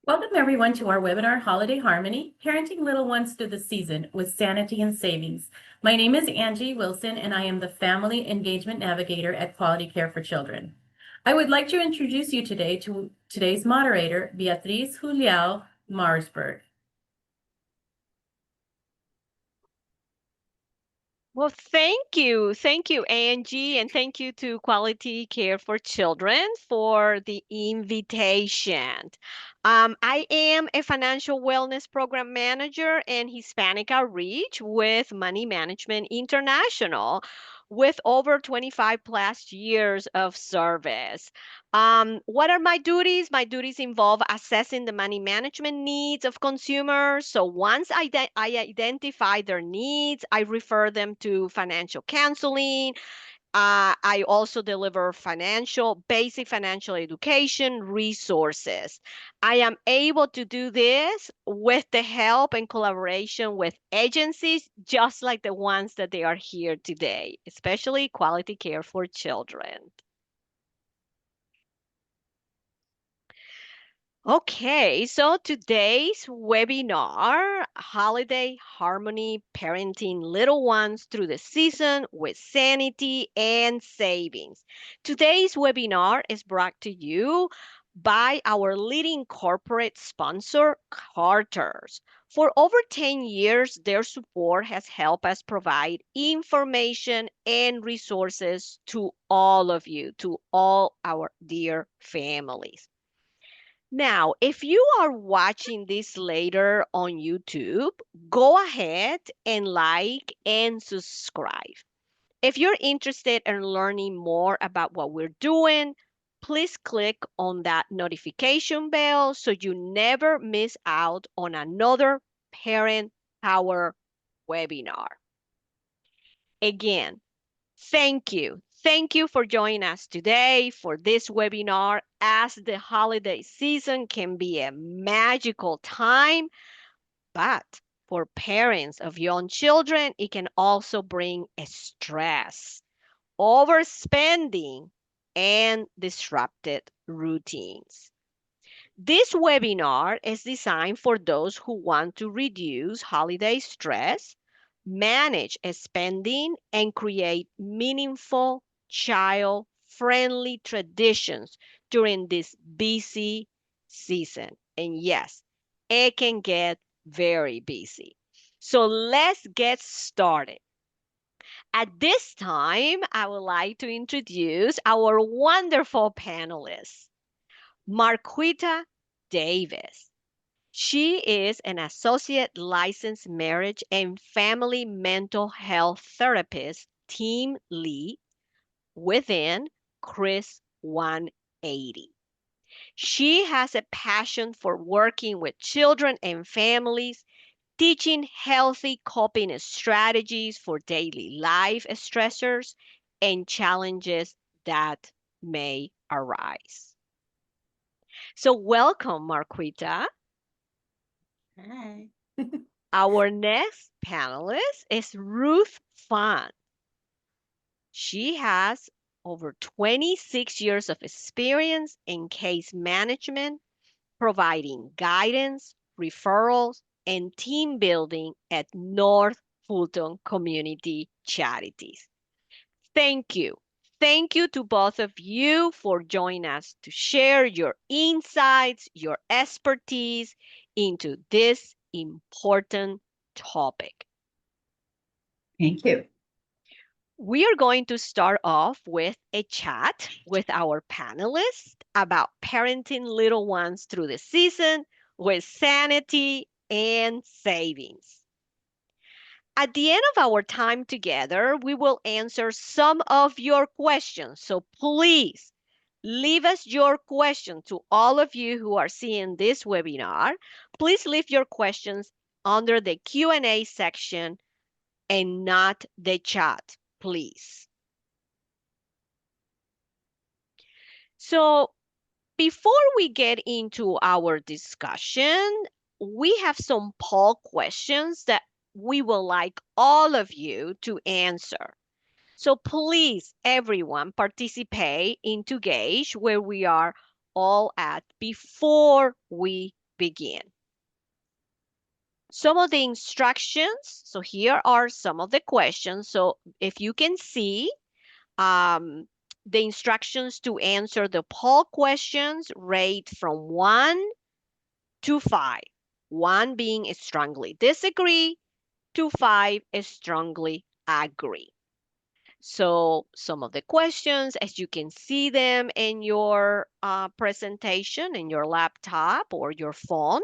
Welcome everyone to our webinar, Holiday Harmony, Parenting Little Ones Through the Season with Sanity and Savings. My name is Angie Wilson and I am the Family Engagement Navigator at Quality Care for Children. I would like to introduce you today to today's moderator, Beatriz Juliao-Mauersberg. Well, thank you. Thank you, Angie, and thank you to Quality Care for Children for the invitation. I am a financial wellness program manager and Hispanic outreach with Money Management International with over 25 plus years of service. What are my duties? My duties involve assessing the money management needs of consumers. So once I identify their needs, I refer them to financial counseling. I also deliver basic financial education resources. I am able to do this with the help and collaboration with agencies just like the ones that they are here today, especially Quality Care for Children. Okay, so today's webinar, Holiday Harmony Parenting Little Ones Through the Season with Sanity and Savings. Today's webinar is brought to you by our leading corporate sponsor, Carter's. For over 10 years, their support has helped us provide information and resources to all of you, to all our dear families. Now, if you are watching this later on YouTube, go ahead and like and subscribe. If you're interested in learning more about what we're doing, please click on that notification bell so you never miss out on another Parent Power webinar. Again, thank you. Thank you for joining us today for this webinar, as the holiday season can be a magical time, but for parents of young children, it can also bring a stress, overspending, and disrupted routines. This webinar is designed for those who want to reduce holiday stress, manage spending, and create meaningful child-friendly traditions during this busy season. And yes, it can get very busy. So let's get started. At this time, I would like to introduce our wonderful panelists. Marquita Davis. She is an associate licensed marriage and family mental health therapist team lead within Chris 180. She has a passion for working with children and families, teaching healthy coping strategies for daily life stressors and challenges that may arise. So welcome, Marquita. Hi. Our next panelist is Ruth Font. She has over 26 years of experience in case management, providing guidance, referrals, and team building at North Fulton Community Charities. Thank you. Thank you to both of you for joining us to share your insights, your expertise into this important topic. Thank you. We are going to start off with a chat with our panelists about parenting little ones through the season with sanity and savings. At the end of our time together, we will answer some of your questions. So please leave us your question to all of you who are seeing this webinar. Please leave your questions under the Q&A section and not the chat, please. So before we get into our discussion, we have some poll questions that we would like all of you to answer. So please, everyone, participate into Gauge where we are all at before we begin. Some of the instructions, so here are some of the questions. So if you can see, the instructions to answer the poll questions rate from 1 to 5. 1 being strongly disagree, to 5 strongly agree. So some of the questions, as you can see them in your presentation, in your laptop or your phone.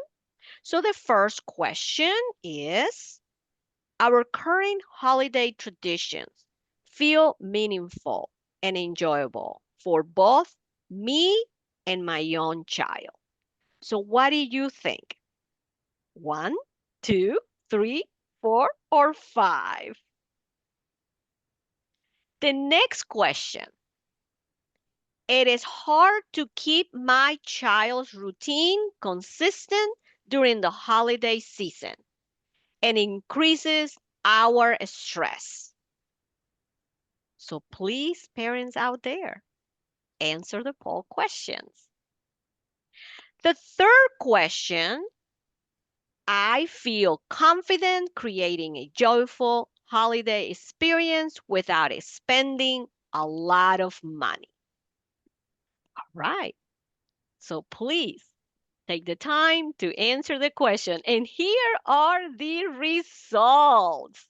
So the first question is, our current holiday traditions feel meaningful and enjoyable for both me and my young child. So what do you think? 1, 2, 3, 4, or 5? The next question. It is hard to keep my child's routine consistent during the holiday season and increases our stress. So please, parents out there, answer the poll questions. The third question, I feel confident creating a joyful holiday experience without spending a lot of money. All right. So please take the time to answer the question. And here are the results.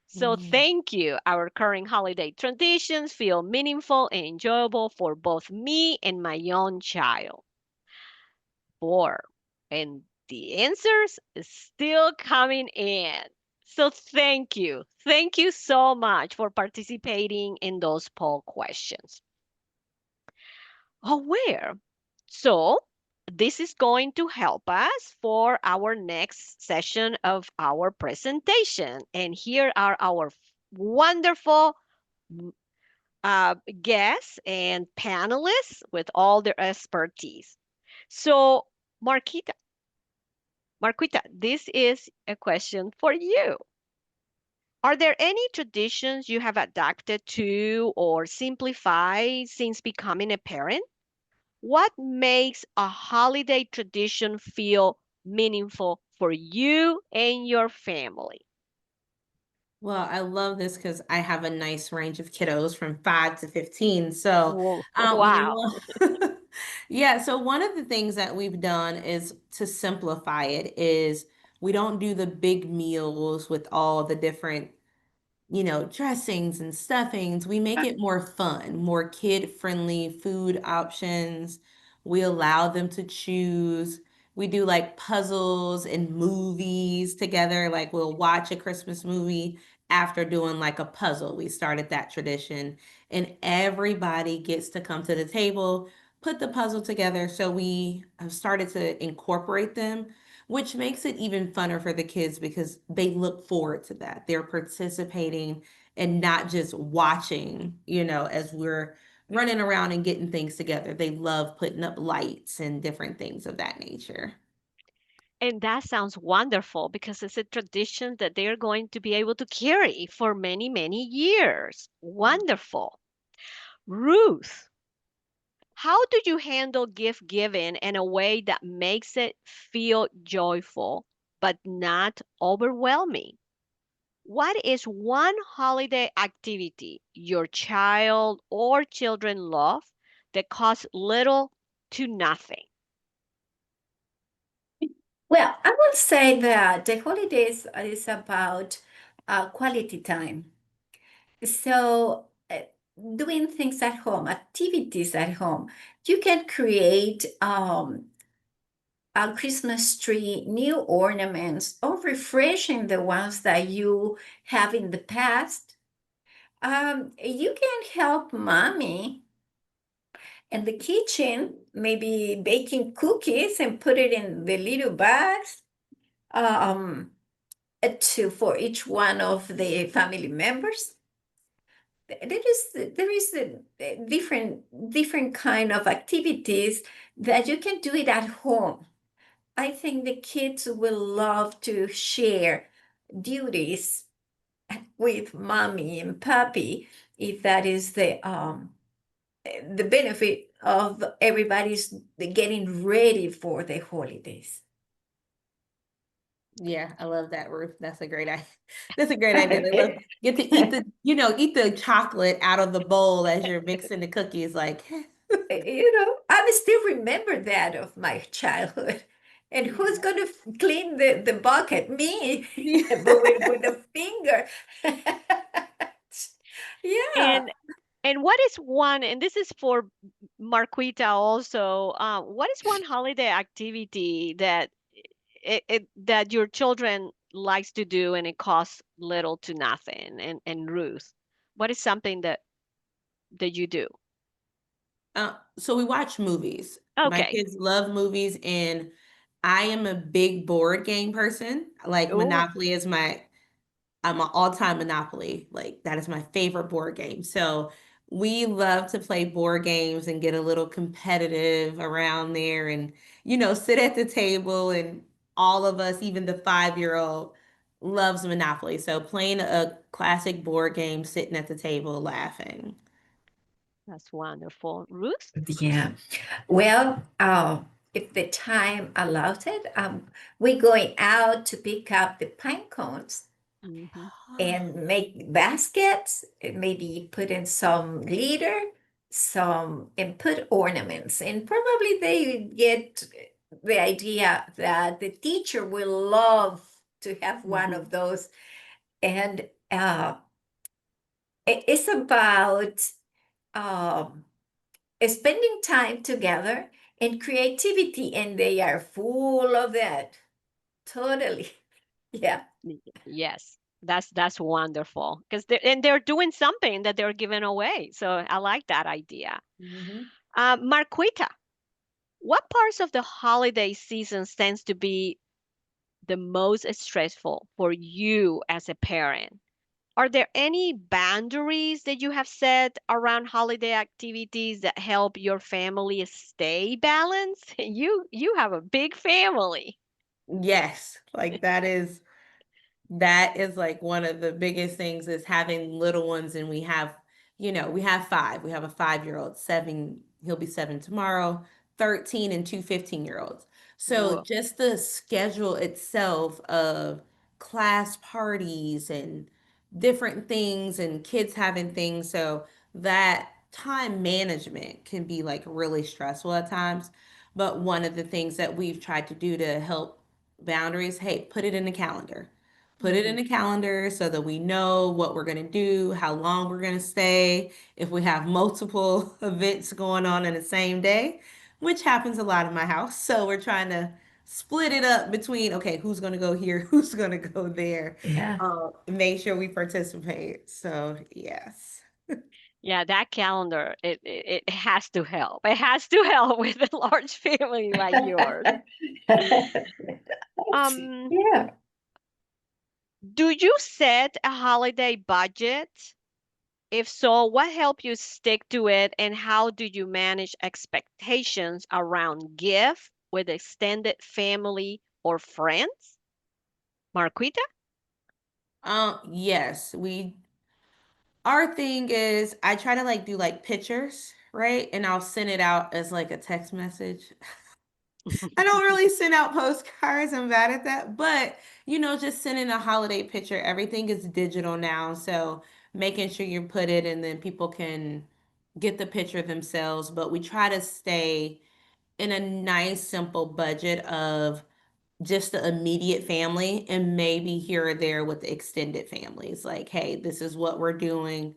So thank you. Our current holiday traditions feel meaningful and enjoyable for both me and my young child. 4. And the answers is still coming in. So thank you. Thank you so much for participating in those poll questions. Aware. So this is going to help us for our next session of our presentation. And here are our wonderful guests and panelists with all their expertise. So Marquita, this is a question for you. Are there any traditions you have adapted to or simplified since becoming a parent? What makes a holiday tradition feel meaningful for you and your family? Well, I love this because I have a nice range of kiddos from 5 to 15. So, Whoa, wow. yeah, so one of the things that we've done is to simplify it is we don't do the big meals with all the different dressings and stuffings. We make it more fun, more kid-friendly food options. We allow them to choose. We do like puzzles and movies together. Like we'll watch a Christmas movie after doing like a puzzle. We started that tradition, and everybody gets to come to the table, put the puzzle together. So we have started to incorporate them, which makes it even funner for the kids because they look forward to that. They're participating and not just watching, as we're running around and getting things together. They love putting up lights and different things of that nature. And that sounds wonderful because it's a tradition that they're going to be able to carry for many, many years. Wonderful. Ruth, how do you handle gift giving in a way that makes it feel joyful but not overwhelming? What is one holiday activity your child or children love that costs little to nothing? Well, I will say that the holidays is about quality time. So, doing things at home, activities at home, you can create a Christmas tree, new ornaments, or refreshing the ones that you have in the past. You can help mommy in the kitchen, maybe baking cookies and put it in the little bags for each one of the family members. There is a different kind of activities that you can do it at home. I think the kids will love to share duties with mommy and papi if that is the benefit of everybody's getting ready for the holidays. Yeah, I love that, Ruth. That's a great idea. That's a great idea. Like, look, get to eat the, eat the chocolate out of the bowl as you're mixing the cookies. Like, I still remember that of my childhood. And who's going to clean the bucket? Me, but with a finger. Yeah. And what is one, and this is for Marquita also, what is one holiday activity that that your children likes to do and it costs little to nothing? And Ruth, what is something that you do? so we watch movies. My Okay. kids love movies, and I am a big board game person. Like Oh, Monopoly is I'm an all-time Monopoly. Like that is my favorite board game. So we love to play board games and get a little competitive around there and, sit at the table, and all of us, even the 5-year-old, loves Monopoly. So playing a classic board game, sitting at the table laughing. that's wonderful. Ruth? Yeah. Well, if the time allows it, we're going out to pick up the pine cones Hmm. and make baskets, and maybe put in some glitter, and put ornaments. And probably they get the idea that the teacher will love to have one Hmm. of those. And it's about um, spending time together and creativity, and they are full of that. Totally. Yeah. Yes, that's wonderful because they're doing something that they're giving away. So I like that idea. Mhm. Marquita, what parts of the holiday season tends to be the most stressful for you as a parent? Are there any boundaries that you have set around holiday activities that help your family stay balanced? You have a big family. Yes, like that is like one of the biggest things is having little ones. And we have five. We have a 5-year-old, 7, he'll be 7 tomorrow, 13, and two 15-year-olds. So Whoa. just the schedule itself of class parties and different things and kids having things. So that time management can be like really stressful at times. But one of the things that we've tried to do to help boundaries, hey, put it in the calendar. Put it in Hmm. the calendar so that we know what we're going to do, how long we're going to stay, if we have multiple events going on in the same day, which happens a lot in my house. So we're trying to split it up between, okay, who's going to go here, who's going to go there, Yeah. make sure we participate. So, yes. Yeah, that calendar, it has to help. It has to help with a large family like yours. Um, Yeah. do you set a holiday budget? If so, what helped you stick to it, and how do you manage expectations around gift with extended family or friends? Marquita? Yes, our thing is I try to like do like pictures, right? And I'll send it out as like a text message. I don't really send out postcards. I'm bad at that. But, just sending a holiday picture, everything is digital now. So making sure you put it and then people can get the picture themselves. But we try to stay in a nice, simple budget of just the immediate family and maybe here or there with the extended families. Like, hey, this is what we're doing.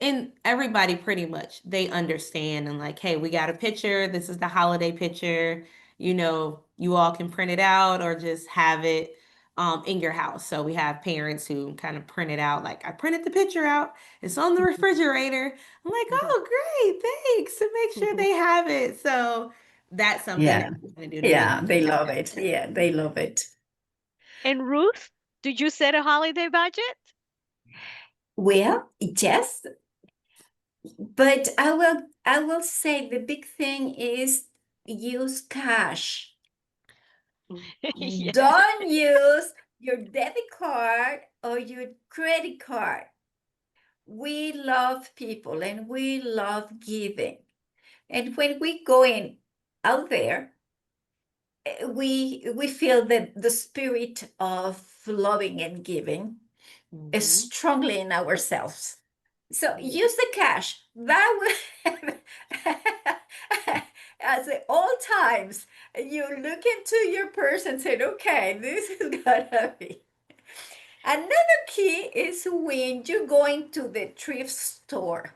And everybody pretty much they understand and like, hey, we got a picture. This is the holiday picture. You all can print it out or just have it in your house. So we have parents who kind of print it out. Like, I printed the picture out. It's on the refrigerator. I'm like, oh, great, thanks. To make sure they have it. So that's something that Yeah. we're going to do to make Yeah. sure They they have love it. that. Yeah. They love it. And Ruth, do you set a holiday budget? Well, yes, but I will say the big thing is use cash. Yeah. Don't use your debit card or your credit card. We love people and we love giving, And when we going out there, we feel that the spirit of loving and giving is Mhm. strongly in ourselves. So Yeah. use the cash. That will, as at all times, you look into your purse and say, okay, this is gonna be. Another key is when you go into the thrift store.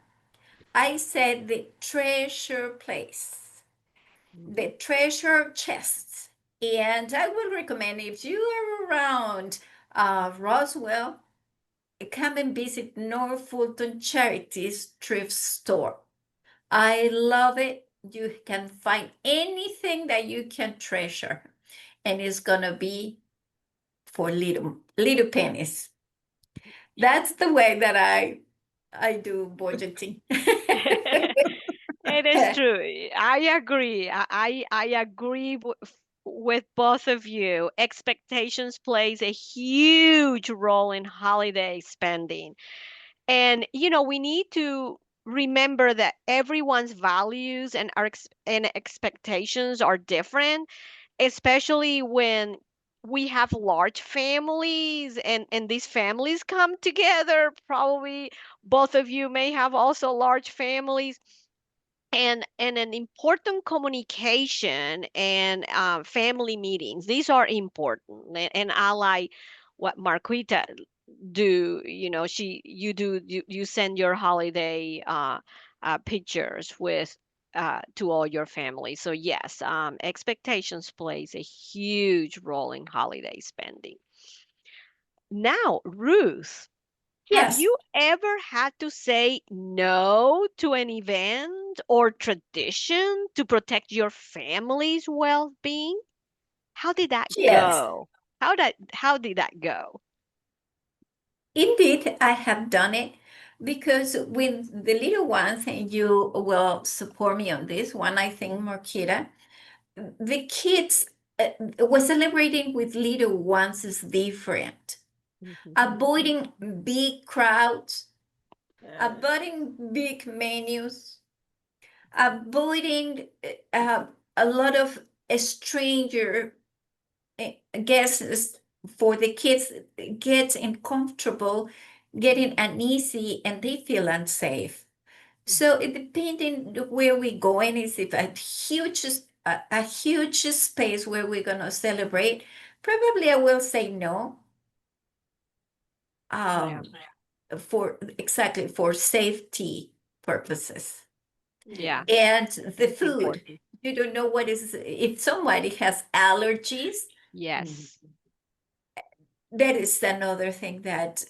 I said the treasure place, the Mhm. treasure chests. And I will recommend if you are around Roswell, come and visit North Fulton Charities thrift store. I love it. You can find anything that you can treasure, and it's gonna be for little pennies. That's the way that I do budgeting. It is true. I agree. I agree with both of you. Expectations plays a huge role in holiday spending. And we need to remember that everyone's values and and expectations are different, especially when we have large families and these families come together. Probably both of you may have also large families, and an important communication and family meetings. These are important, and I like what Marquita do. You send your holiday pictures with to all your family. So yes, expectations plays a huge role in holiday spending. Now, Ruth, have Yes, you ever had to say no to an event or tradition to protect your family's well-being? How did that yes. go? How did that go? Indeed, I have done it because with the little ones, and you will support me on this one, I think, Marquita, the kids was celebrating with little ones is different. Mhm. Avoiding big crowds, Uh, avoiding big menus, avoiding a lot of stranger guests for the kids gets uncomfortable, getting uneasy, and they feel unsafe. So it depending where we're going is if a huge space where we're gonna celebrate, probably I will say no. Yeah, Um, for exactly for safety purposes. yeah, And the it's food, important. you don't know what is if somebody has allergies, Yes. that is another thing that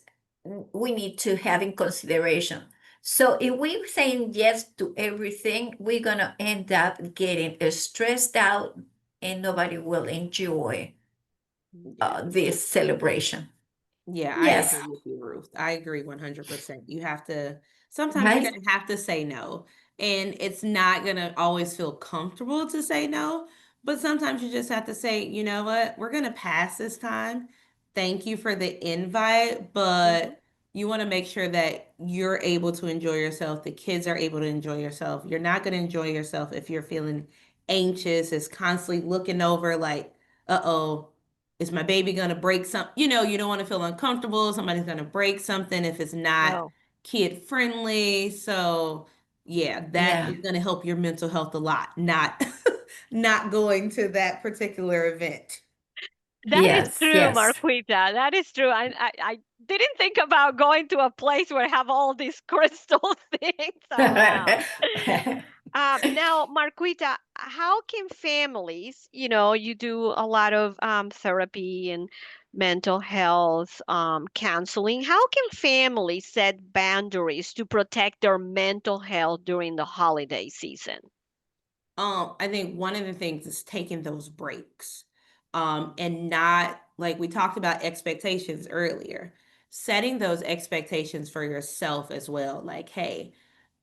we need to have in consideration. So if we're saying yes to everything, we're gonna end up getting stressed out and nobody will enjoy yeah. this celebration. Yeah, I Yes, agree with you, Ruth. I agree 100%. You have to, sometimes you're right? going to have to say no. And it's not going to always feel comfortable to say no. But sometimes you just have to say, you know what, we're going to pass this time. Thank you for the invite. Mhm. But you want to make sure that you're able to enjoy yourself. The kids are able to enjoy yourself. You're not going to enjoy yourself if you're feeling anxious, is constantly looking over like, uh-oh, is my baby going to break something? You don't want to feel uncomfortable. Somebody's going to break something if it's not No. kid friendly. So, yeah, that Yeah. is going to help your mental health a lot, not not going to that particular event. That is Yes, true, yes. Marquita. That is true. I didn't think about going to a place where I have all these crystal things around. Now, Marquita, how can families, you do a lot of therapy and mental health counseling. How can families set boundaries to protect their mental health during the holiday season? I think one of the things is taking those breaks. And not like we talked about expectations earlier, setting those expectations for yourself as well. Like, hey,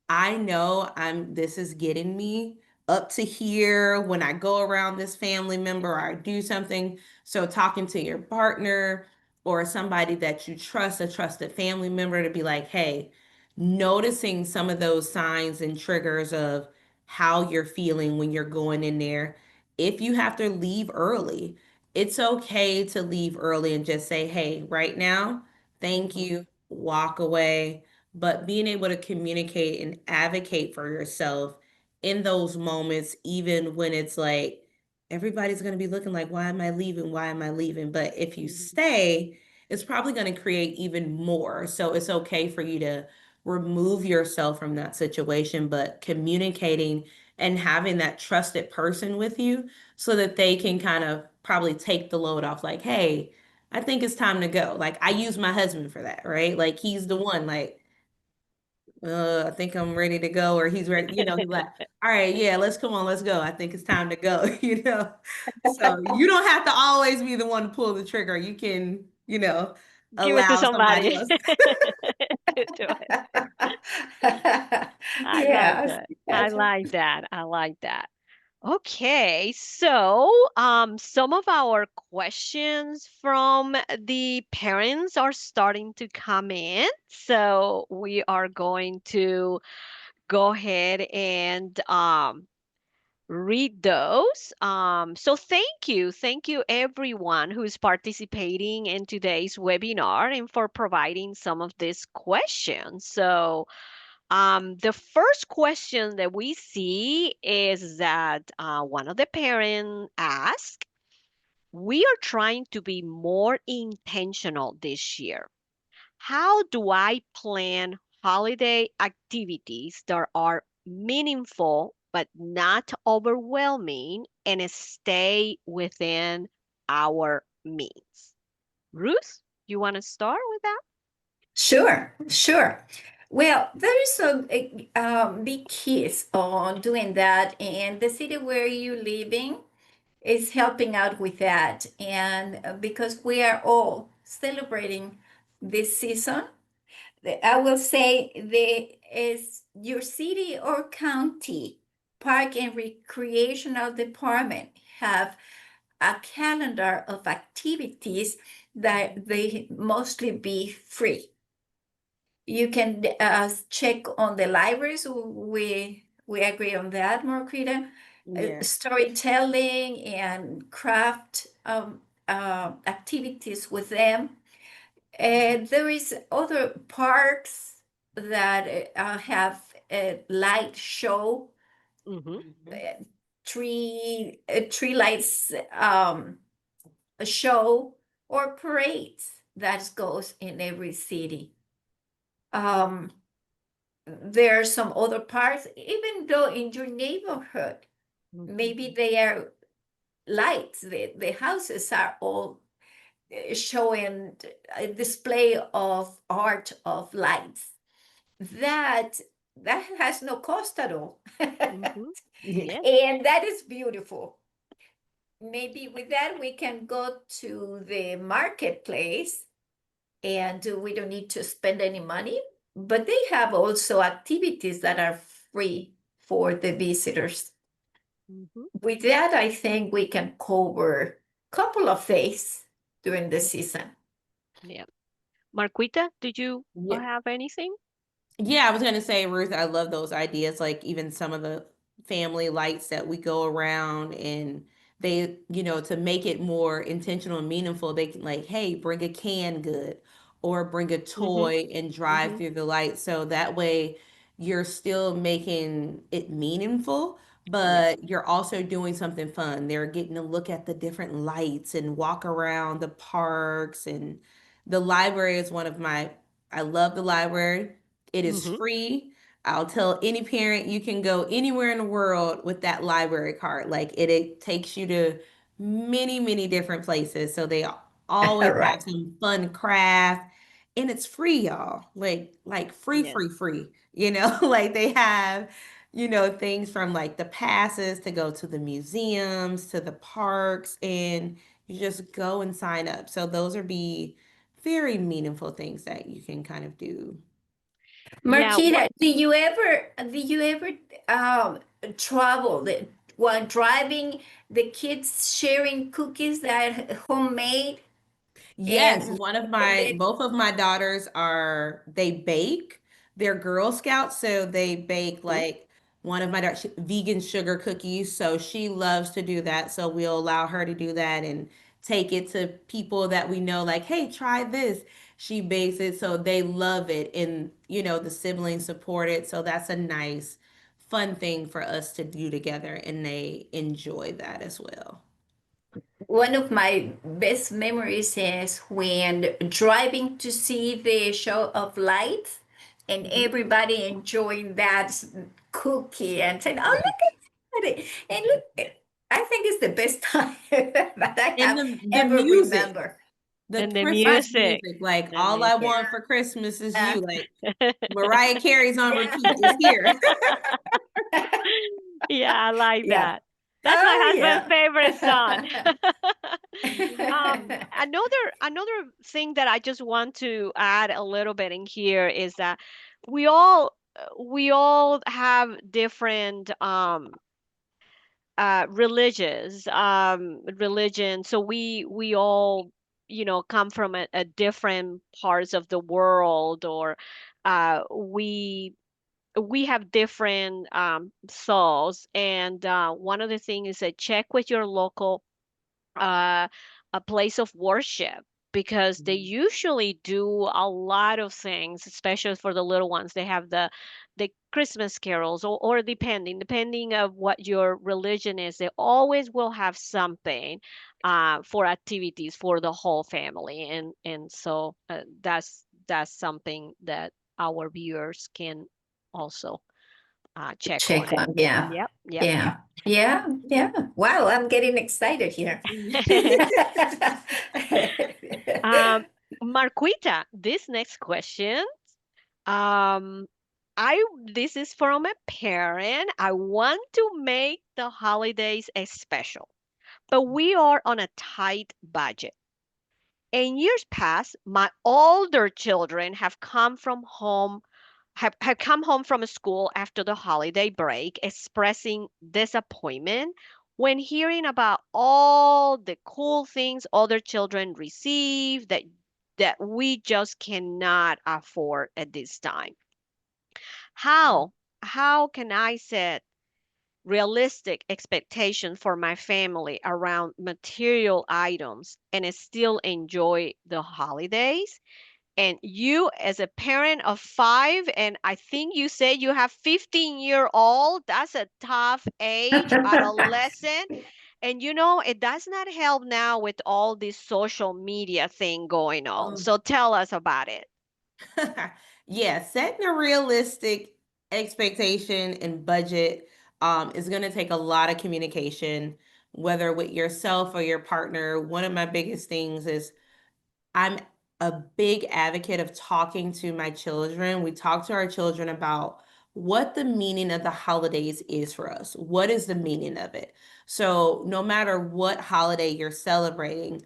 I know this is getting me up to here when I go around this family member or I do something. So talking to your partner or somebody that you trust, a trusted family member to be like, hey, noticing some of those signs and triggers of how you're feeling when you're going in there. If you have to leave early, it's okay to leave early and just say, hey, right now, thank Mhm. you, walk away. But being able to communicate and advocate for yourself in those moments, even when it's like everybody's going to be looking like, why am I leaving? Why am I leaving? But if you stay, it's probably going to create even more. So it's okay for you to remove yourself from that situation, but communicating and having that trusted person with you so that they can kind of probably take the load off, like, hey, I think it's time to go. Like, I use my husband for that, right? Like, he's the one, like, I think I'm ready to go, or he's ready, he's like, all right, yeah, let's come on, let's go. I think it's time to go, So you don't have to always be the one to pull the trigger. You can, Give it to allow somebody somebody else. to do it. I like Yes, that. I yes. like that. I like that. Okay, so some of our questions from the parents are starting to come in. So we are going to go ahead and read those. So thank you everyone who is participating in today's webinar and for providing some of these questions. So the first question that we see is that one of the parents asked, we are trying to be more intentional this year. How do I plan holiday activities that are meaningful but not overwhelming and stay within our means? Ruth, you want to start with that? Sure, sure. Well, there is a big keys on doing that, and the city where you're living is helping out with that. And because we are all celebrating this season, I will say the is your city or county park and recreational department have a calendar of activities that they mostly be free. You can check on the libraries. We agree on that, Marquita. Yeah. Storytelling and craft activities with them. And there is other parks that have a light show, Mm-hmm. uh, tree lights a show, or parades that goes in every city. Um, there are some other parks, even though in your neighborhood, maybe they are lights, the houses are all showing a display of art of lights. That that has no cost at all. Mm-hmm. Yeah. Yes. And that is beautiful. Maybe with that we can go to the marketplace and we don't need to spend any money, but they have also activities that are free for the visitors. Mm-hmm. With that, I think we can cover a couple of days during the season. Yeah. Marquita, did you Yeah. have anything? Yeah, I was gonna say, Ruth, I love those ideas. Like even some of the family lights that we go around and they, to make it more intentional and meaningful, they can like, hey, bring a canned good or bring a Mm-hmm. toy and drive Mm-hmm. through the light. So that way you're still making it meaningful, Yeah. but you're also doing something fun. They're getting to look at the different lights and walk around the parks and the library is one of my I love the library. It is Mm-hmm. free. I'll tell any parent you can go anywhere in the world with that library card. Like it takes you to many, many different places. So they always All right. have some fun craft and it's free, y'all. Like free, Yes. free, free. Like they have, things from like the passes to go to the museums, to the parks, and you just go and sign up. So those are be very meaningful things that you can kind of do. Yeah. What? Marquita, do you ever travel while driving, the kids sharing cookies that homemade Yes, and the, both of my daughters they bake. They're Girl Scouts, so they bake Mhm. like one of my daughters, vegan sugar cookies. So she loves to do that. So we'll allow her to do that and take it to people that we know, like, hey, try this. She bakes it. So they love it. And, the siblings support it. So that's a nice, fun thing for us to do together. And they enjoy that as well. One of my best memories is when driving to see the show of lights and Mhm. everybody enjoying that cookie and saying, "Oh, Right. look at it!" And look, I think it's the best time that I And have the ever music, remember. the And the Christmas music. music, like The all I music. want for Christmas is Yeah. you. Like Mariah Carey's on Yeah. repeat is here. Yeah, I like Yeah. that. That's my Oh, husband's favorite song. yeah. Another thing that I just want to add a little bit in here is that we all have different religion, so we all come from a different parts of the world, or we have different souls, and one of the things is that check with your local uh, a place of worship, because they usually do a lot of things, especially for the little ones. They have the Christmas carols, or depending of what your religion is, they always will have something for activities for the whole family, and so that's something that our viewers can also check on Check it. on, yeah. Yep, yep, Yeah. Yeah. Yeah. Wow, I'm getting excited here. yep. Um, Marquita, this next question, um, this is from a parent. I want to make the holidays a special, but we are on a tight budget. In years past, my older children have come home from school after the holiday break, expressing disappointment when hearing about all the cool things other children receive that we just cannot afford at this time. How how can I set realistic expectation for my family around material items and still enjoy the holidays? And you, as a parent of five, and I think you said you have 15-year-old, that's a tough age, adolescent. And it does not help now with all this social media thing going on. Oh, So tell us about it. yeah, setting a realistic expectation and budget is going to take a lot of communication, whether with yourself or your partner. One of my biggest things is I'm a big advocate of talking to my children. We talk to our children about what the meaning of the holidays is for us. What is the meaning of it? So, no matter what holiday you're celebrating,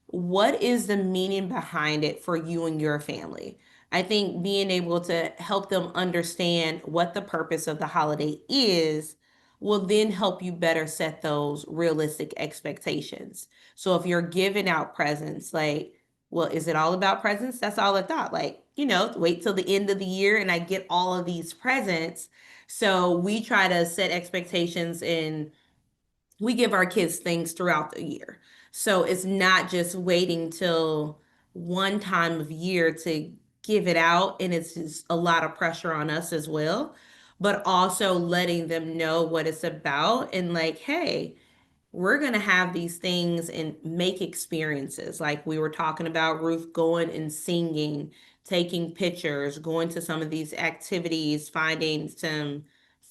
what is the meaning behind it for you and your family? I think being able to help them understand what the purpose of the holiday is will then help you better set those realistic expectations. So if you're giving out presents, like, well, is it all about presents? That's all I thought. Like, wait till the end of the year and I get all of these presents. So we try to set expectations and we give our kids things throughout the year. So it's not just waiting till one time of year to give it out. And it's just a lot of pressure on us as well. But also letting them know what it's about and like, hey, we're going to have these things and make experiences. Like we were talking about Ruth going and singing, taking pictures, going to some of these activities, finding some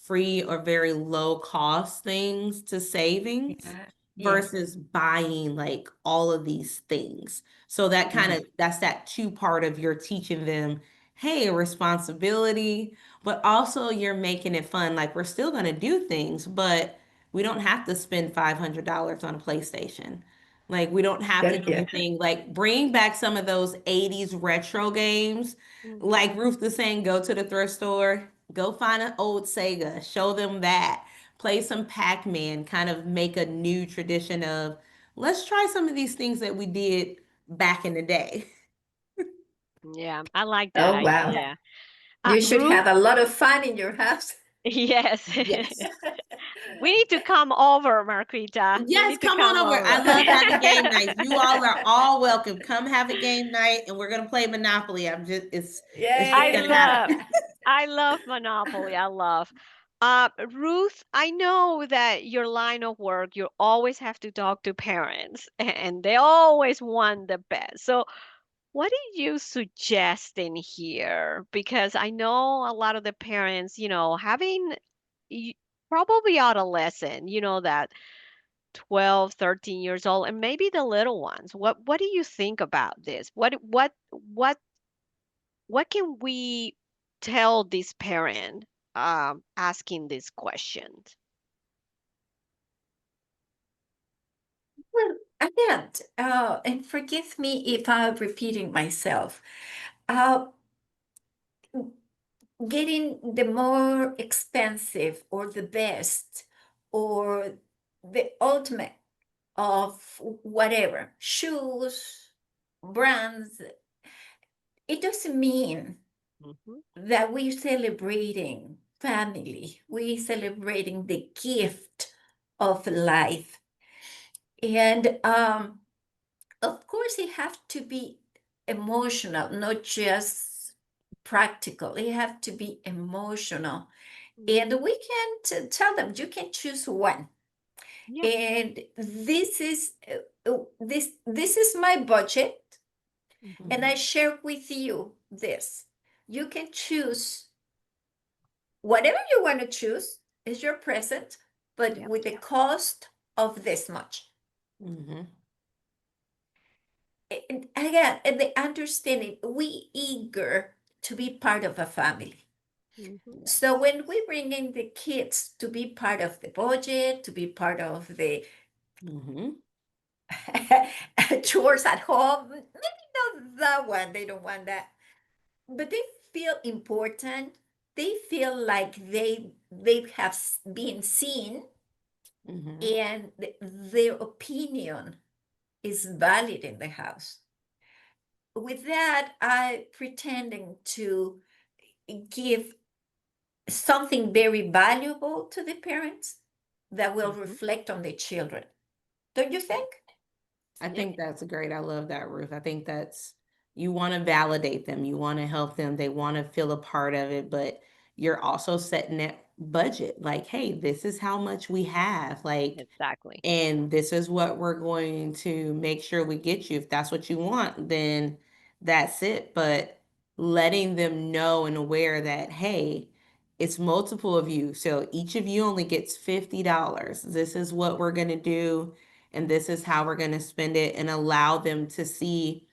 free or very low cost things to savings Yeah. Yeah. versus buying like all of these things. So that kind Mhm. of that's that two part of you're teaching them, hey, responsibility, but also you're making it fun. Like we're still going to do things, but we don't have to spend $500 on a PlayStation. Like we don't have to Good, do yeah. anything. Like bring back some of those 80s retro games. Like Ruth was saying, go to the thrift store, go find an old Sega, show them that. Play some Pac-Man, kind of make a new tradition of let's try some of these things that we did back in the day. Yeah, I like that Oh, wow. idea. You should Ruth, have a lot of fun in your house. Yes. Yes. We need to come over, Marquita. We Yes, need to come on come over. over. I love having game nights. You all are all welcome. Come have a game night and we're gonna play Monopoly. It's just I gonna love, happen. I love Monopoly. I love. Ruth, I know that your line of work, you always have to talk to parents and they always want the best. So what do you suggest in here? Because I know a lot of the parents, having y- probably adolescent, that 12, 13 years old, and maybe the little ones. What do you think about this? What can we tell this parent asking these questions? Well, again, and forgive me if I'm repeating myself. Uh, Getting the more expensive or the best or the ultimate of whatever, shoes, brands, it doesn't mean Mhm. that we're celebrating family. We're celebrating the gift of life. And of course, it has to be emotional, not just practical. It has to be emotional. And Mhm. we can tell them you can choose one. Yeah. And this is my budget, Mhm. and I share with you this. You can choose whatever you want to choose is your present, but Yeah. with the cost of this much. Mhm. And again, and the understanding we eager to be part of a family. Mhm. So when we bring in the kids to be part of the budget, to be part of the Mhm. chores at home, maybe not that one, they don't want that, but they feel important. They feel like they have been seen, Mhm. and their opinion is valid in the house. With that, I pretending to give something very valuable to the parents that will Mhm. reflect on the children. Don't you think? I Yeah. think that's great. I love that, Ruth. I think you want to validate them, you want to help them, they want to feel a part of it, but you're also setting that budget. Like, hey, this is how much we have. Like, Exactly. and this is what we're going to make sure we get you. If that's what you want, then that's it. But letting them know and aware that, hey, it's multiple of you. So each of you only gets $50. This is what we're going to do. And this is how we're going to spend it, and allow them to see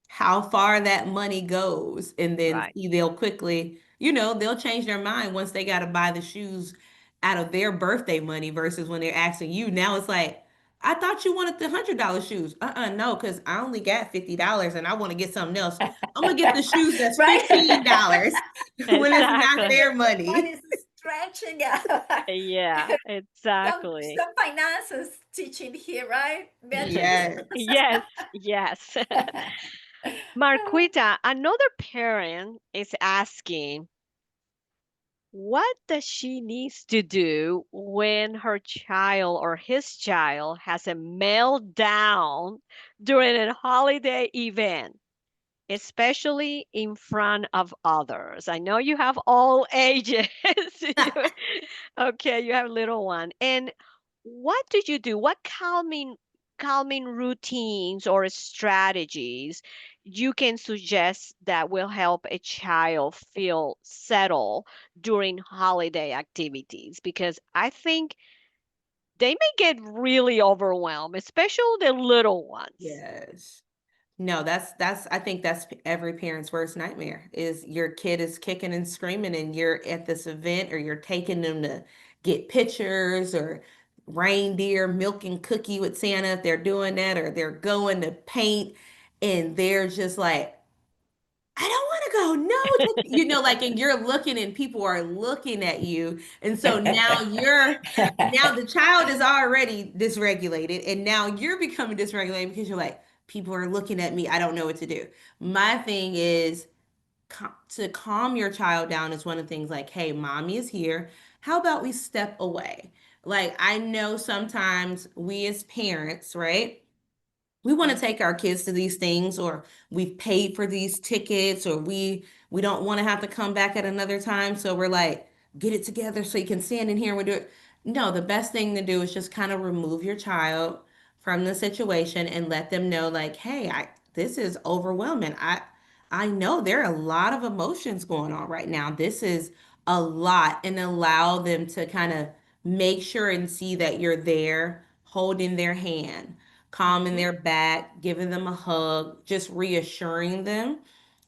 how far that money goes. And then Right. see, they'll quickly, they'll change their mind once they got to buy the shoes out of their birthday money versus when they're asking you. Now it's like, I thought you wanted the $100 shoes. No, because I only got $50 and I want to get something else. I'm gonna get the shoes that's Right? $15 when it's not Exactly. their One money. is stretching out. Yeah, some exactly. some finances teaching here, right, Beatrice? Yes. Yes, yes. Marquita, another parent is asking, what does she needs to do when her child or his child has a meltdown during a holiday event, especially in front of others? I know you have all ages. Okay, you have little one. And what do you do? What calming routines or strategies you can suggest that will help a child feel settled during holiday activities? Because I think they may get really overwhelmed, especially the little ones. Yes. No, that's I think that's every parent's worst nightmare is your kid is kicking and screaming and you're at this event, or you're taking them to get pictures, or reindeer milking cookie with Santa if they're doing that, or they're going to paint and they're just like, I don't want to go. No, like, and you're looking and people are looking at you. And so now the child is already dysregulated and now you're becoming dysregulated because you're like, people are looking at me. I don't know what to do. My thing is to calm your child down is one of the things, like, hey, mommy is here. how about we step away? Like, I know sometimes we as parents, right? We want to take our kids to these things, or we've paid for these tickets, or we don't want to have to come back at another time, so we're like, get it together so you can stand in here and we do it. No, the best thing to do is just kind of remove your child from the situation and let them know, like, hey, I this is overwhelming. I know there are a lot of emotions going on right now. This is a lot, and allow them to kind of make sure and see that you're there holding their hand, calming Mm-hmm. their back, giving them a hug, just reassuring them,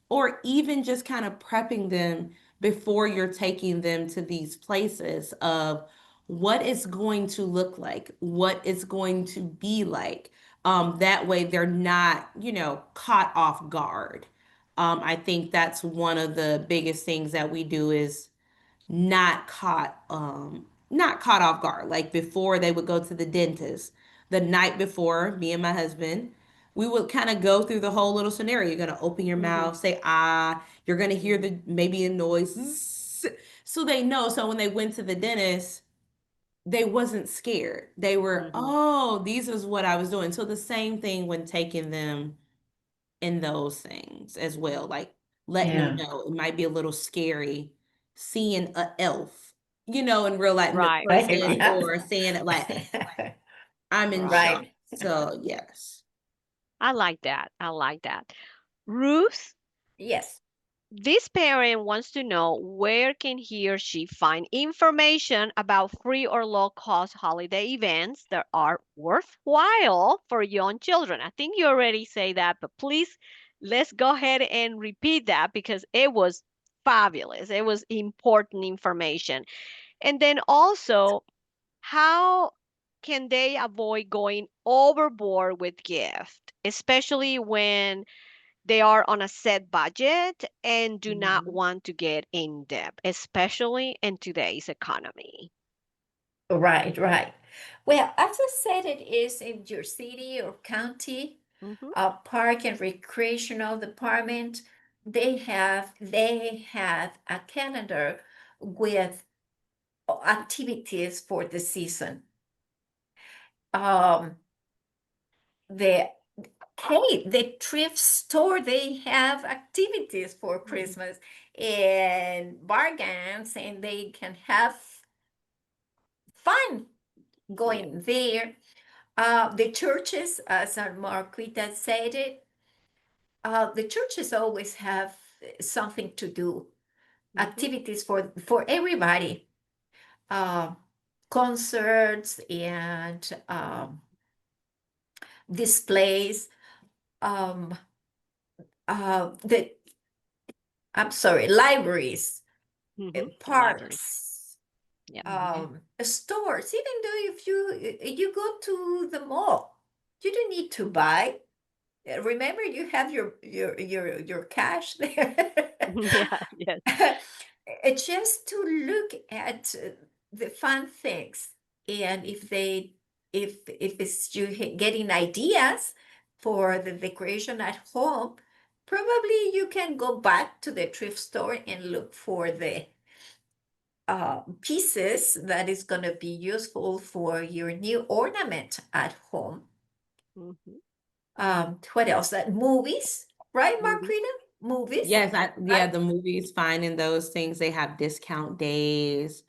or even just kind of prepping them before you're taking them to these places of what it's going to look like, what it's going to be like. That way they're not, caught off guard. I think that's one of the biggest things that we do is not caught off guard. Like before they would go to the dentist, the night before, me and my husband, we would kind of go through the whole little scenario. You're gonna open your Mm-hmm. mouth, say ah, you're gonna hear the maybe a noise, zzz, so they know. So when they went to the dentist, they wasn't scared. They were, Mm-hmm. oh, these is what I was doing. So the same thing when taking them in those things as well. Like letting them Yeah. know it might be a little scary seeing a elf, in real life in Right. Right. person, Right. Yeah. or saying it like I'm in Right. shock. Right. So yes. I like that. I like that. Ruth, Yes. this parent wants to know where can he or she find information about free or low cost holiday events that are worthwhile for young children. I think you already say that, but please let's go ahead and repeat that because it was fabulous. It was important information. And then also, how can they avoid going overboard with gift, especially when they are on a set budget and do not Mhm. want to get in debt, especially in today's economy. Right, right. Well, as I said, it is in your city or county, Hmm. park and recreational department. They have a calendar with activities for the season. Um, the the thrift store, they have activities for Hmm. Christmas and bargains, and they can have fun Yeah. going there. The churches, as Marquita said it, the churches always have something to do, Hmm. activities for everybody, uh, concerts and displays. Um, the I'm sorry, libraries, Hmm. The library. parks, Yeah. stores. Even though if you go to the mall, you don't need to buy. Remember, you have your cash there. Yeah. Yes. It's just to look at the fun things, and if it's you getting ideas for the decoration at home, probably you can go back to the thrift store and look for the pieces that is going to be useful for your new ornament at home. Hmm. What else? That movies, right, Movies. Marquita? Movies, Yes, yeah, right? the movies, finding those things, they have discount days.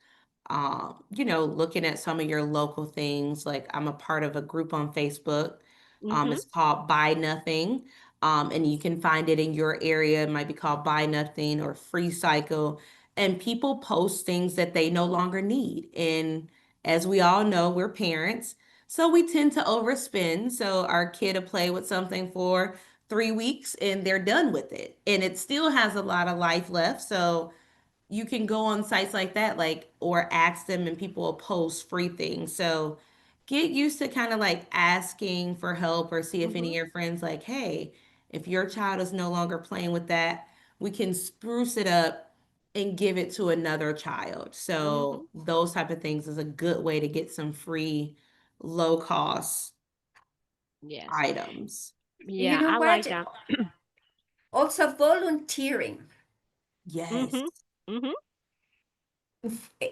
Looking at some of your local things. Like I'm a part of a group on Facebook. Hmm. It's called Buy Nothing. And you can find it in your area. It might be called Buy Nothing or Free Cycle. And people post things that they no longer need. And as we all know, we're parents. So we tend to overspend. So our kid will play with something for 3 weeks and they're done with it. And it still has a lot of life left. So you can go on sites like that, like, or ask them and people will post free things. So get used to kind of like asking for help, or see if any Hmm. of your friends, like, hey, if your child is no longer playing with that, we can spruce it up and give it to another child. Hmm. So those type of things is a good way to get some free, low cost Yes. items. You Yeah. know I like what? that. Also volunteering. Yes. Hmm. Hmm.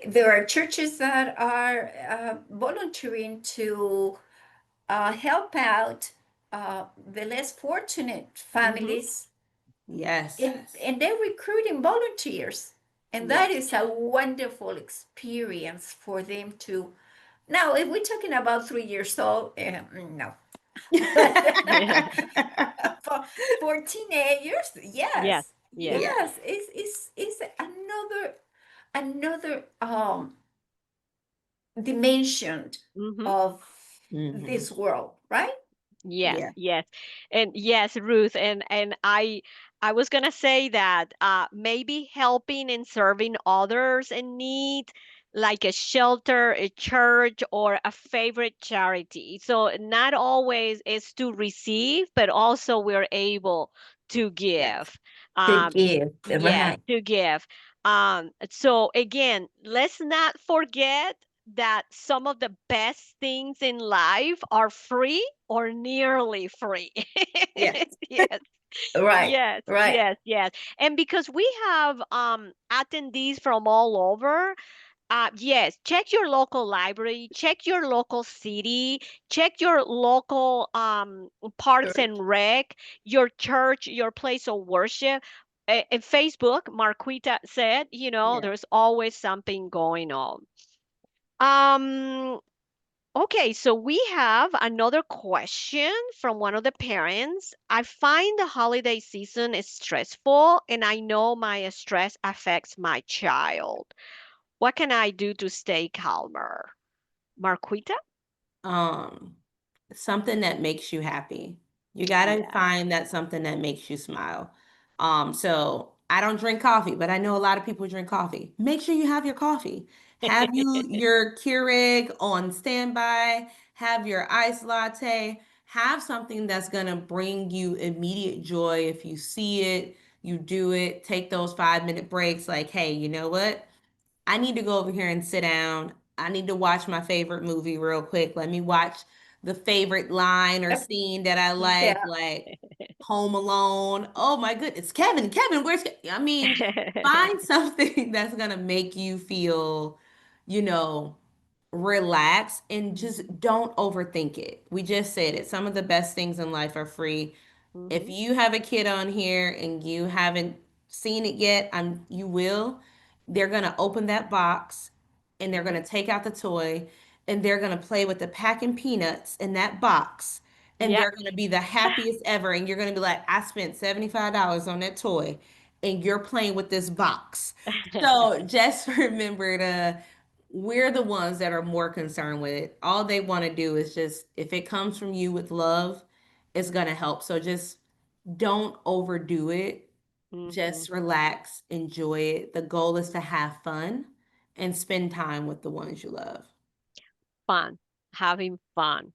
there are churches that are volunteering to help out the less fortunate Mm-hmm. families, Yes. and they're recruiting volunteers. And Yeah. that is a wonderful experience for them to. Now, if we're talking about 3 years old, no. for, for teenagers, Yes. yes, Yes. Yeah. yes, it's another dimension Mm-hmm. of Mhm. this world, right? Yes, Yeah. yes. And yes, Ruth, and I was gonna say that maybe helping and serving others in need, like a shelter, a church, or a favorite charity. So not always is to receive, but also we're able to Yes. give. To Um, give, yes, right? to give. So again, let's not forget that some of the best things in life are free or nearly free. Yeah. Yes, Right, yes, right. yes, yes. And because we have attendees from all over, yes, check your local library, check your local city, check your local parks Sure. and rec, your church, your place of worship. And Facebook, Marquita said, Yeah. there's always something going on. Um, okay, so we have another question from one of the parents. I find the holiday season is stressful, and I know my stress affects my child. What can I do to stay calmer? Marquita? Um, Something that makes you happy. You gotta Yeah. find that something that makes you smile. So I don't drink coffee, but I know a lot of people drink coffee. Make sure you have your coffee. Have you your Keurig on standby, have your iced latte, have something that's gonna bring you immediate joy. If you see it, you do it. Take those 5-minute breaks, like, hey, you know what? I need to go over here and sit down. I need to watch my favorite movie real quick. Let me watch the favorite line or scene that I Yeah. like Home Alone. Oh my goodness, Kevin, Kevin, I mean, find something that's gonna make you feel, you know, relax and just don't overthink it. We just said it. Some of the best things in life are free. If Hmm. you have a kid on here and you haven't seen it yet, you will. They're gonna open that box and they're Hmm. gonna take out the toy and they're gonna play with the packing peanuts in that box and Yep. they're gonna be the happiest ever. And you're gonna be like, I spent $75 on that toy and you're playing with this box. So just remember we're the ones that are more concerned with it. All they want to do is just, if it comes from you with love, it's gonna help. So just don't overdo it. Hmm. Just relax, enjoy it. The goal is to have fun and spend time with the ones you love. Fun. Having fun.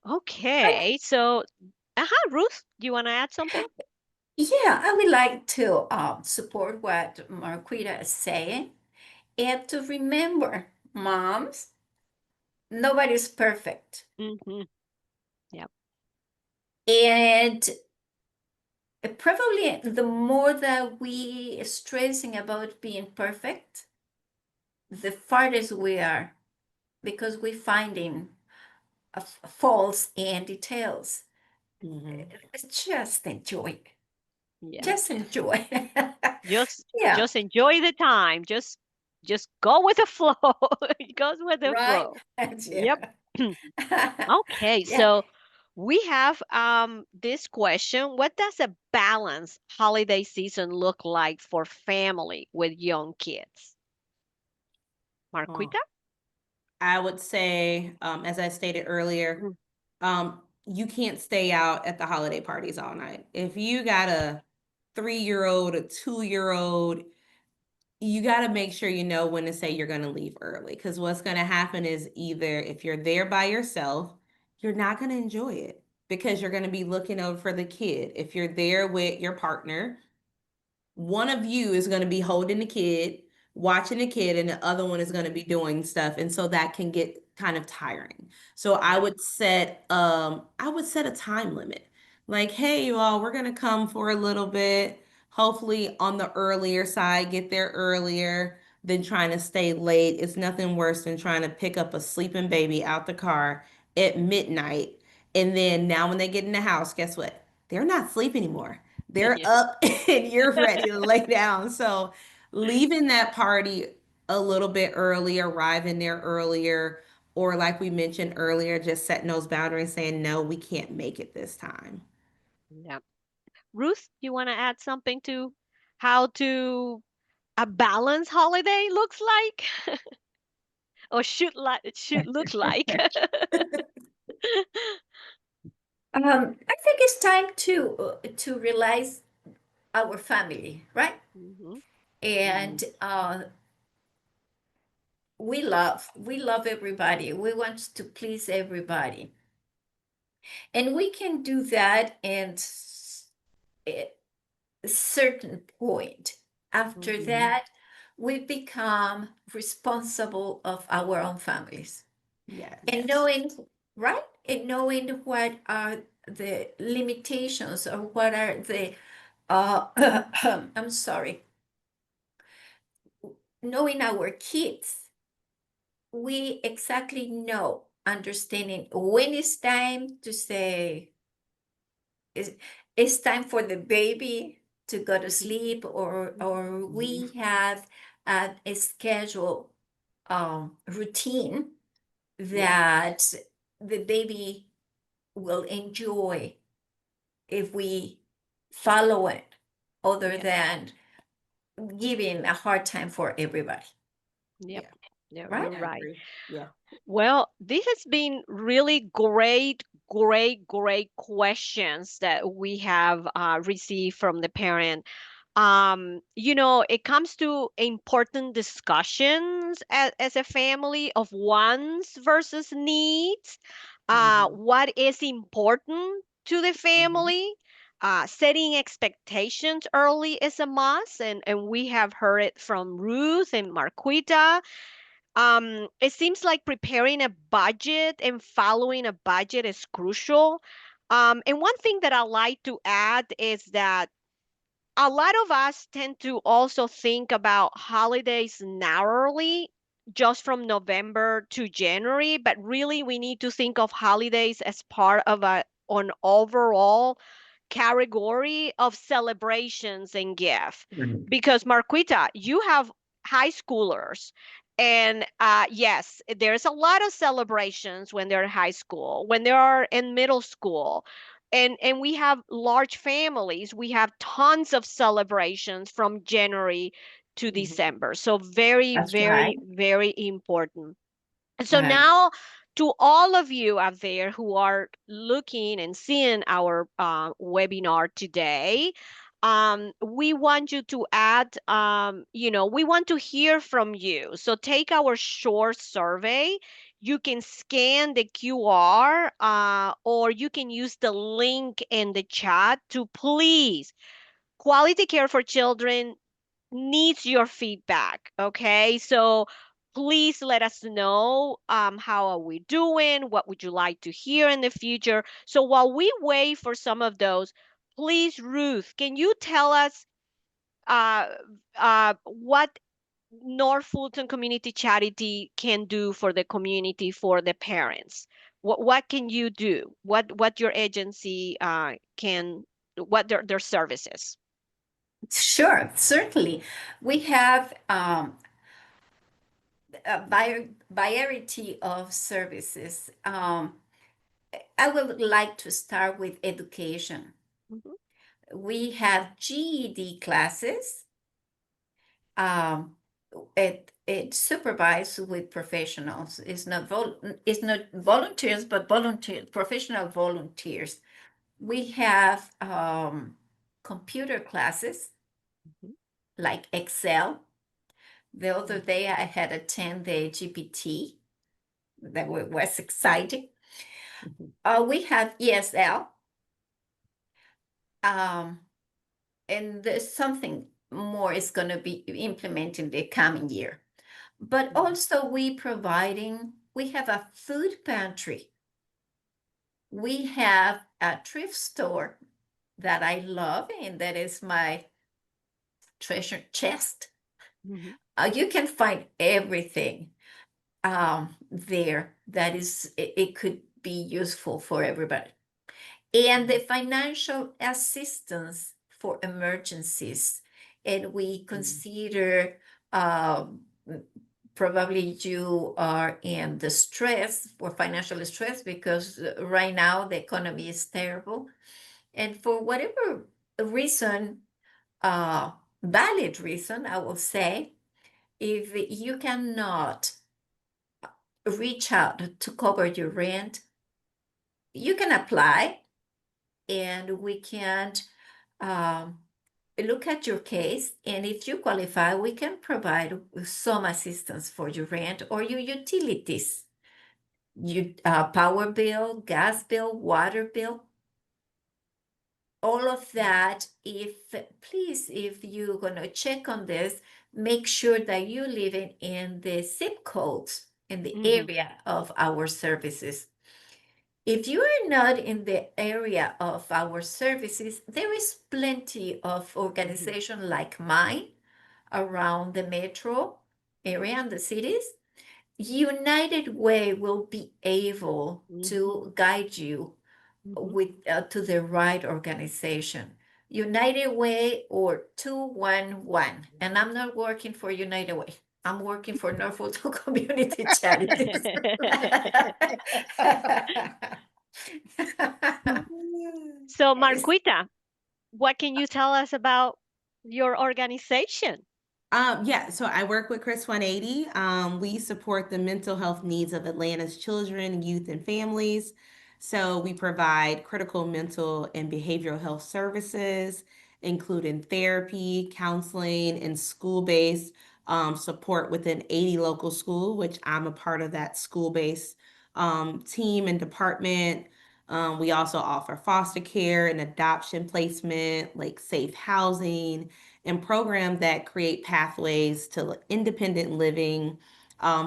Okay, so, Ruth, do you want to add something? Yeah, I would like to support what Marquita is saying and to remember, moms, nobody's perfect. Hmm. Yep. And probably the more that we stressing about being perfect, the farthest we are because we're finding faults and details. Hmm. Just enjoy. Yes. Just enjoy. Just Yeah, just enjoy the time. Just go with the flow. It goes with the right? flow. Yep. Yeah. Okay, Yeah. so we have this question. What does a balanced holiday season look like for family with young kids? Oh, Marquita? I would say, as I stated earlier, Mm. you can't stay out at the holiday parties all night. If you got a 3-year old, a 2-year old, you got to make sure you know when to say you're going to leave early. Because what's going to happen is either if you're there by yourself, you're not going to enjoy it because you're going to be looking over for the kid. If you're there with your partner, one of you is going to be holding the kid, watching the kid, and the other one is going to be doing stuff. And so that can get kind of tiring. So Yeah. I would set a time limit. Like, hey, you all, we're going to come for a little bit. Hopefully on the earlier side, get there earlier. than trying to stay late. It's nothing worse than trying to pick up a sleeping baby out the car at midnight. And then now when they get in the house, guess what? They're not asleep anymore. They're Yeah. up and you're ready to lay down. So leaving that party a little bit early, arriving there earlier, or like we mentioned earlier, just setting those boundaries, saying, no, we can't make it this time. Yeah. Ruth, you want to add something to how to a balanced holiday looks like or should look like? I think it's time to realize our family, right? Mhm. And we love everybody. We want to please everybody, and we can do that at a certain point. After Mhm. that, we become responsible of our own families. Yes. And knowing, right? And knowing what are the limitations or what are the, I'm sorry, knowing our kids, we exactly know, understanding when it's time to say, it's, it's time for the baby to go to sleep, or we have a schedule routine Yeah. that the baby will enjoy if we follow it, other Yeah. than giving a hard time for everybody, Yep. Yeah. Yeah, right? you're I right. agree. Yeah. Well, this has been really great questions that we have received from the parent. It comes to important discussions as a family of wants versus needs. Mhm. What is important to the Mhm. family? Setting expectations early is a must, and we have heard it from Ruth and Marquita. It seems like preparing a budget and following a budget is crucial. And one thing that I like to add is that a lot of us tend to also think about holidays narrowly, just from November to January, but really we need to think of holidays as part of an overall category of celebrations and gift. Mhm. Because Marquita, you have high schoolers. And yes, there's a lot of celebrations when they're in high school, when they are in middle school, and we have large families. We have tons of celebrations from January to Mhm. December. So very, That's right. very, very important. So Right. now, to all of you out there who are looking and seeing our webinar today, we want you to add, we want to hear from you. So take our short survey. You can scan the QR, or you can use the link in the chat to please. Quality Care for Children needs your feedback. Okay, so please let us know, how are we doing, what would you like to hear in the future. So while we wait for some of those, please, Ruth, can you tell us uh, what North Fulton Community Charity can do for the community, for the parents? What can you do? What your agency can, what their services? Sure, certainly. We have a variety of services. I would like to start with education. Mhm. We have GED classes. It's supervised with professionals. It's not volunteers, but professional volunteers. We have computer classes Mhm. like Excel. The other Mhm. day I had attend the GPT. That was exciting. Mhm. We have ESL, um, and there's something more is going to be implemented in the coming year. But Mhm. also we have a food pantry. We have a thrift store that I love, and that is my treasure chest. Mhm. You can find everything there that it could be useful for everybody. And the financial assistance for emergencies. And we consider probably you are in the stress or financial stress because right now the economy is terrible. And for whatever reason, valid reason, I will say, if you cannot reach out to cover your rent, you can apply and we can look at your case. And if you qualify, we can provide some assistance for your rent or your utilities, your power bill, gas bill, water bill. All of that, please, if you're going to check on this, make sure that you live in the zip codes in the area of our services. If you are not in the area of our services, there is plenty of organization like mine around the metro area and the cities. United Way will be able to guide you with to the right organization. United Way or 211. And I'm not working for United Way. I'm working for Norfolk Community Charities. So, Marquita, what can you tell us about your organization? Yeah, so I work with Chris 180. We support the mental health needs of Atlanta's children, youth, and families. So we provide critical mental and behavioral health services, including therapy, counseling, and school-based support within 80 local schools, which I'm a part of that school-based team and department. We also offer foster care and adoption placement, like safe housing and programs that create pathways to independent living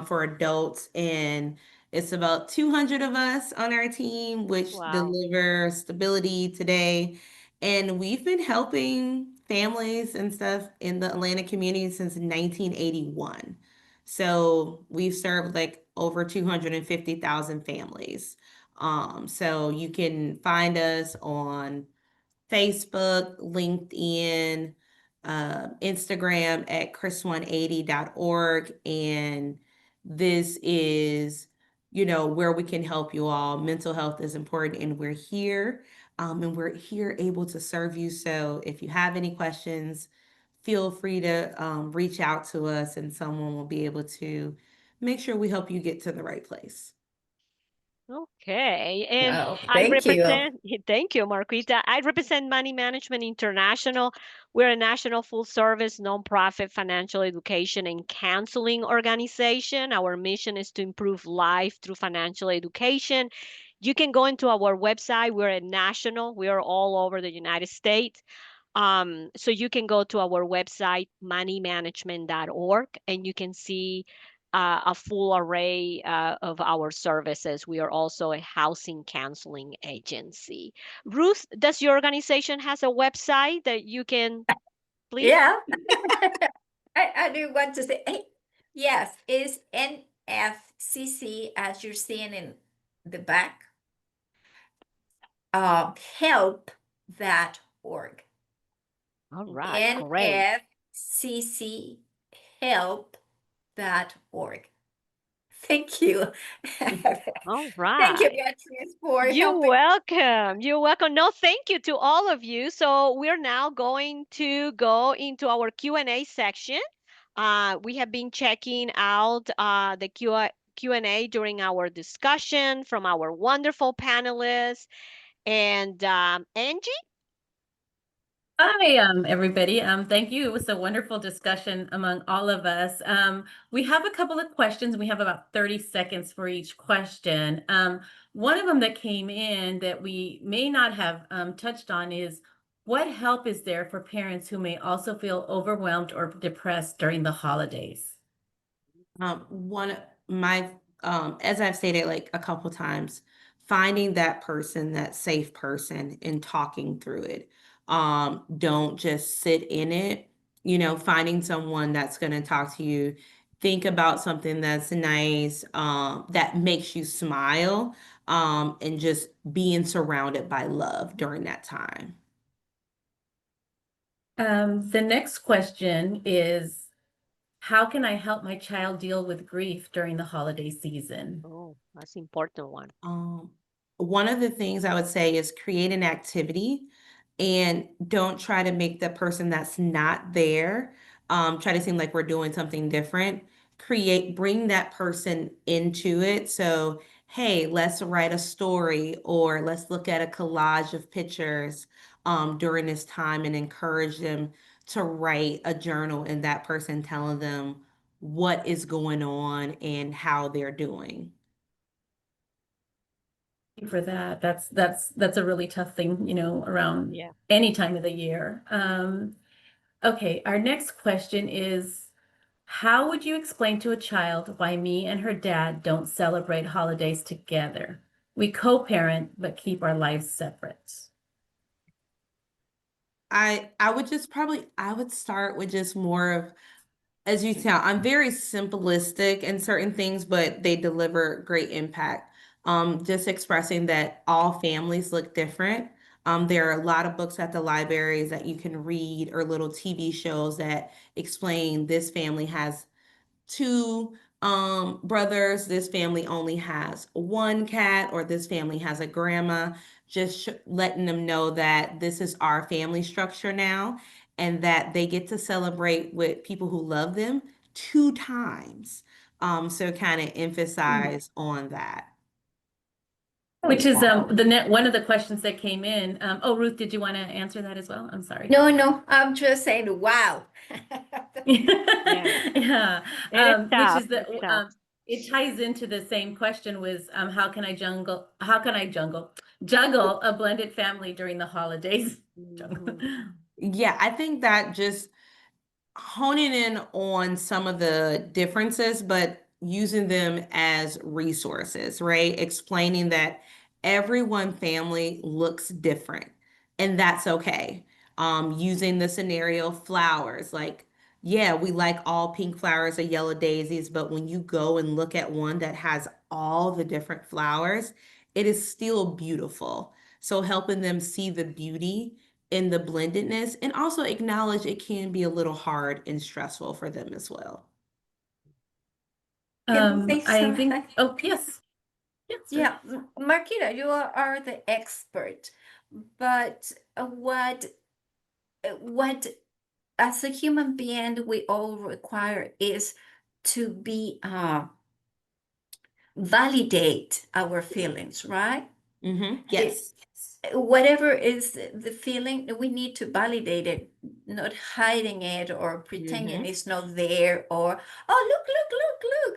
for adults. And it's about 200 of us on our team, which Wow. deliver stability today. And we've been helping families and stuff in the Atlanta community since 1981. So we've served like over 250,000 families. So you can find us on Facebook, LinkedIn, Instagram at chris180.org. And this is, where we can help you all. Mental health is important and we're here. And we're here able to serve you. So if you have any questions, feel free to reach out to us and someone will be able to make sure we help you get to the right place. Okay. And Oh, I thank you. represent, thank you, Marquita. I represent Money Management International. We're a national full service nonprofit financial education and counseling organization. Our mission is to improve life through financial education. You can go into our website. We're a national, we are all over the United States. So you can go to our website, moneymanagement.org, and you can see a full array of our services. We are also a housing counseling agency. Ruth, does your organization has a website that you can please? Yeah. I do want to say, yes, it's NFCC, as you're seeing in the back, help.org. All right, great. NFCC help.org. Thank you. All Thank you, right. Beatriz, for You're helping. welcome. You're welcome. No, thank you to all of you. So we're now going to go into our Q&A section. We have been checking out the Q&A during our discussion from our wonderful panelists. And Angie? Hi, everybody. Thank you. It was a wonderful discussion among all of us. We have a couple of questions. We have about 30 seconds for each question. One of them that came in that we may not have touched on is, what help is there for parents who may also feel overwhelmed or depressed during the holidays? One of my as I've stated like a couple times, finding that person, that safe person, and talking through it. Don't just sit in it finding someone that's going to talk to you. Think about something that's nice, that makes you smile, and just being surrounded by love during that time. The next question is, how can I help my child deal with grief during the holiday season? Oh, that's an important one. One of the things I would say is create an activity and don't try to make the person that's not there, try to seem like we're doing something different. Bring that person into it. So, hey, let's write a story or let's look at a collage of pictures during this time and encourage them to write a journal and that person telling them what is going on and how they're doing. For that. That's a really tough thing, around Yeah. any time of the year. Okay, our next question is, how would you explain to a child why me and her dad don't celebrate holidays together? We co-parent but keep our lives separate. I would start with just more of, as you tell, I'm very simplistic in certain things, but they deliver great impact. Just expressing that all families look different. There are a lot of books at the libraries that you can read or little TV shows that explain this family has two brothers, this family only has one cat, or this family has a grandma. Just letting them know that this is our family structure now and that they get to celebrate with people who love them 2 times. So kind of emphasize on that. Which is one of the questions that came in. Oh, Ruth, did you want to answer that as well? I'm sorry. No, I'm just saying, wow. Yeah. It is Which tough. is It's tough. it ties into the same question was, how can I juggle a blended family during the holidays? Mhm. Yeah, I think that just honing in on some of the differences, but using them as resources, right? Explaining that everyone family looks different and that's okay. Using the scenario flowers, like, yeah, we like all pink flowers or yellow daisies, but when you go and look at one that has all the different flowers, it is still beautiful. So helping them see the beauty in the blendedness and also acknowledge it can be a little hard and stressful for them as well. Can I say I think, something? oh, yes. Yes. Yeah, Marquita, you are the expert, but what as a human being we all require is to be validate our feelings, right? Yes. Whatever is the feeling, we need to validate it, not hiding it or pretending it's not there, or oh,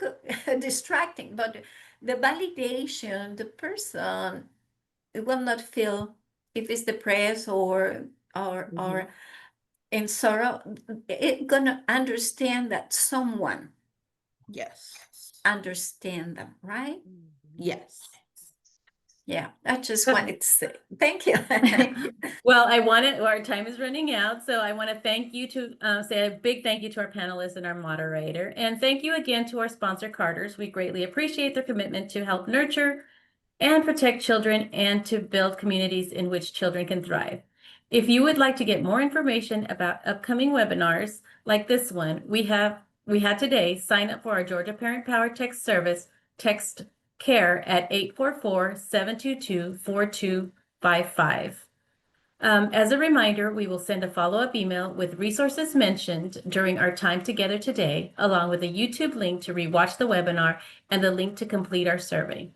look, distracting. But the validation, the person will not feel if it's depressed or in sorrow. It gonna understand that someone Yes. understand them, right? Yes. Yeah, I just wanted to say thank you. Well, our time is running out, so I want to thank you say a big thank you to our panelists and our moderator. And thank you again to our sponsor, Carter's. We greatly appreciate their commitment to help nurture and protect children and to build communities in which children can thrive. If you would like to get more information about upcoming webinars like this one we had today, sign up for our Georgia Parent Power Text Service. Text CARE at 844-722-4255. As a reminder, we will send a follow-up email with resources mentioned during our time together today, along with a YouTube link to rewatch the webinar and the link to complete our survey.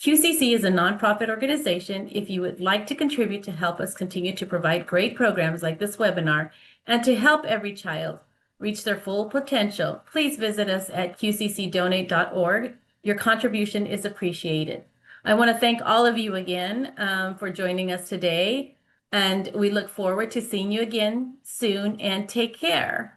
QCC is a nonprofit organization. If you would like to contribute to help us continue to provide great programs like this webinar and to help every child reach their full potential, please visit us at qccdonate.org. Your contribution is appreciated. I want to thank all of you again for joining us today, and we look forward to seeing you again soon, and take care.